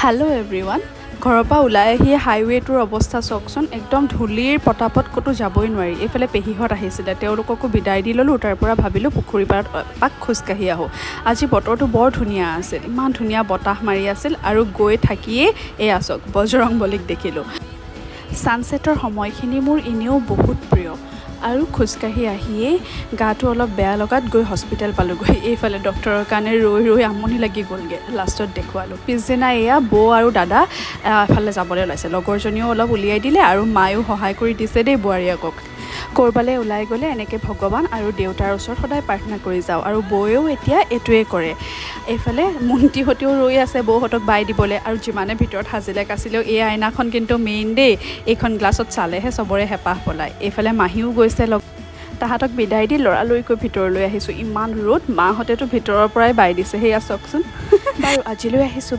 Hello' everyone. ঘৰৰ পৰা ওলাই আহি হাইৱেটোৰ অৱস্থা চাওকচোন, একদম ধূলিৰ পতাপত ক'তো যাবই নোৱাৰি। এইফালে পেহীহঁত আহিছিলে, তেওঁলোককো বিদায় দি ল'লোঁ। তাৰ পৰা ভাবিলোঁ পুখুৰী পাৰত এপাক খোজকাঢ়ি আহোঁ। আজি বতৰটো বৰ ধুনীয়া আছিল, ইমান ধুনীয়া বতাহ মাৰি আছিল আৰু গৈ থাকিয়েই এয়া চাওক বজৰংবলীক দেখিলোঁ। ছানছেটৰ সময়খিনি মোৰ এনেও বহুত প্ৰিয় আৰু খোজকাঢ়ি আহিয়েই গাটো অলপ বেয়া লগাত গৈ হস্পিটেল পালোঁগৈ। এইফালে ডক্টৰৰ কাৰণে ৰৈ আমনি লাগি গ'লগৈ, লাষ্টত দেখুৱালোঁ। পিছদিনা এয়া বৌ আৰু দাদা এফালে যাবলৈ ওলাইছে, লগৰজনীও অলপ উলিয়াই দিলে আৰু মায়েও সহায় কৰি দিছে দেই বোৱাৰীয়েকক। ক'ৰবালৈ ওলাই গ'লে এনেকৈ ভগৱান আৰু দেউতাৰ ওচৰত সদায় প্ৰাৰ্থনা কৰি যাওঁ, আৰু বৌয়েও এতিয়া এইটোৱে কৰে। এইফালে মুন্তিহঁতেও ৰৈ আছে বৌহঁতক বাই দিবলৈ, আৰু যিমানে ভিতৰত সাজিলে কাচিলেও এই আইনাখন কিন্তু মেইন দেই, এইখন গ্লাছত চালেহে চবৰে হেঁপাহ পলায়। এইফালে মাহীও গৈছে, তাহাঁতক বিদায় দি লৰালৰিকৈ ভিতৰলৈ আহিছোঁ। ইমান ৰ'দ, মাহঁতেতো ভিতৰৰ পৰাই বাই দিছে, সেয়া চাওকচোন। বাৰু আজিলৈ আহিছোঁ।